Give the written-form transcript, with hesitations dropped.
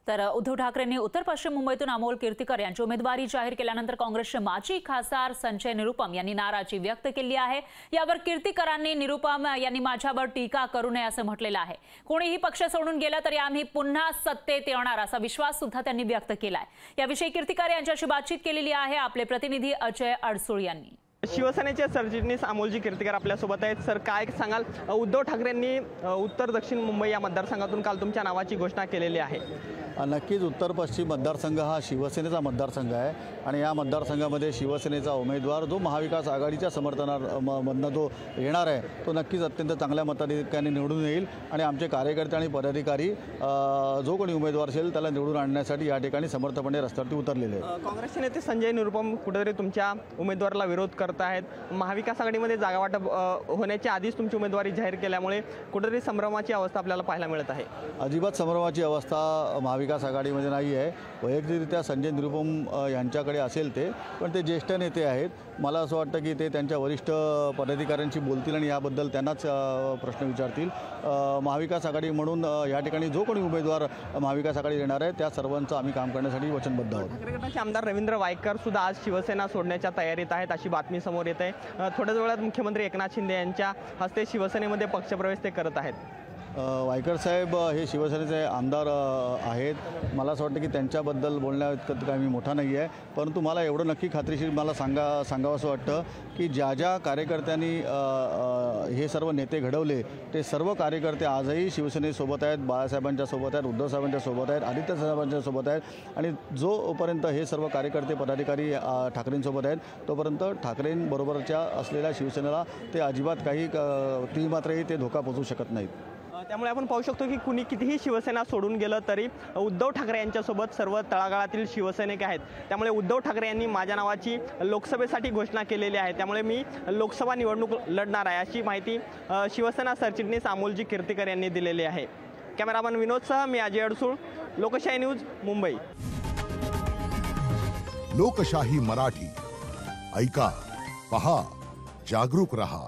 तर उद्धव ठाकरेंनी उत्तर पश्चिम मुंबईतून अमोल कीर्तीकर यांची उमेदवारी जाहीर केल्यानंतर काँग्रेसचे माजी खासदार संजय निरुपम यांनी नाराजी व्यक्त केली आहे। यावर कीर्तीकरांनी निरुपम यांनी माझ्यावर टीका करू नये असं म्हटलेलं आहे। कोणीही पक्ष सोडून गेला तरी आम्ही पुन्हा सत्तेत येणार असा विश्वास सुद्धा त्यांनी व्यक्त केलाय। याविषयी कीर्तीकर यांच्याशी बातचीत केलेली आहे आपले प्रतिनिधी अजय अडसूळ यांनी। शिवसेनेचे सरचिटणीस अमोलजी कीर्तीकर आपल्यासोबत आहेत। सर, काय सांगाल, उद्धव ठाकरेंनी उत्तर दक्षिण मुंबई या मतदारसंघातून काल तुमच्या नावाची घोषणा केलेली आहे। नक्कीच उत्तर पश्चिम मतदारसंघ हा शिवसेनेचा मतदारसंघ आहे आणि या मतदारसंघामध्ये शिवसेनेचा उमेदवार जो महाविकास आघाडीच्या समर्थनामधनं जो येणार आहे तो नक्कीच अत्यंत चांगल्या मताधिक्याने निवडून येईल आणि आमचे कार्यकर्ते आणि पदाधिकारी जो कोणी उमेदवार असेल त्याला निवडून आणण्यासाठी या ठिकाणी समर्थपणे रस्त्यावरती उतरलेले आहेत। काँग्रेसचे नेते संजय निरुपम कुठेतरी तुमच्या उमेदवाराला विरोध करत आहेत। महाविकास आघाडीमध्ये जागा वाटप होण्याच्या आधीच तुमची उमेदवारी जाहीर केल्यामुळे कुठेतरी संभ्रमाची अवस्था आपल्याला पाहायला मिळत आहे। अजिबात संभ्रमाची अवस्था महाविकास आघाडीमध्ये नाही आहे। वैयक्तिकरित्या संजय निरुपम यांच्याकडे असेल ते, पण ते ज्येष्ठ नेते आहेत। मला असं वाटतं की ते त्यांच्या वरिष्ठ पदाधिकाऱ्यांशी बोलतील आणि याबद्दल त्यांनाच प्रश्न विचारतील। महाविकास आघाडी म्हणून या ठिकाणी जो कोणी उमेदवार महाविकास आघाडी येणार आहे त्या सर्वांचं आम्ही काम करण्यासाठी वचनबद्ध आहोत। ठाकरे गटाचे आमदार रवींद्र वायकर सुद्धा आज शिवसेना सोडण्याच्या तयारीत आहेत अशी बातमी समोर येत आहे। थोड्याच वेळात मुख्यमंत्री एकनाथ शिंदे यांच्या हस्ते शिवसेनेमध्ये पक्षप्रवेश ते करत आहेत। वायकर साहेब हे शिवसेनेचे आमदार आहेत। मला असं वाटतं की त्यांच्याबद्दल बोलण्याइतकं काही मी मोठा नाही आहे, परंतु मला एवढं नक्की खात्रीशीर मला सांगावं असं वाटतं की ज्या ज्या कार्यकर्त्यांनी हे सर्व नेते घडवले ते सर्व कार्यकर्ते आजही शिवसेनेसोबत आहेत, बाळासाहेबांच्या सोबत आहेत, उद्धव साहेबांच्या सोबत आहेत, आदित्य साहेबांच्या सोबत आहेत आणि जोपर्यंत हे सर्व कार्यकर्ते पदाधिकारी ठाकरेंसोबत आहेत तोपर्यंत ठाकरेंबरोबरच्या असलेल्या शिवसेनेला ते अजिबात काही तीमात्रही ते धोका पोचू शकत नाहीत। त्यामुळे आपण पाहू शकतो की कुणी कितीही शिवसेना सोडून गेलं तरी उद्धव ठाकरे यांच्यासोबत सर्व तळागाळातील शिवसैनिक आहेत। त्यामुळे उद्धव ठाकरे यांनी माझ्या नावाची लोकसभेसाठी घोषणा केलेली आहे। त्यामुळे मी लोकसभा निवडणूक लढणार आहे अशी माहिती शिवसेना सरचिटणीस अमोलजी कीर्तीकर यांनी दिलेली आहे। कॅमेरामन विनोदसह मी अजय अडसूळ, लोकशाही न्यूज, मुंबई। लोकशाही मराठी ऐका, पहा, जागरूक रहा।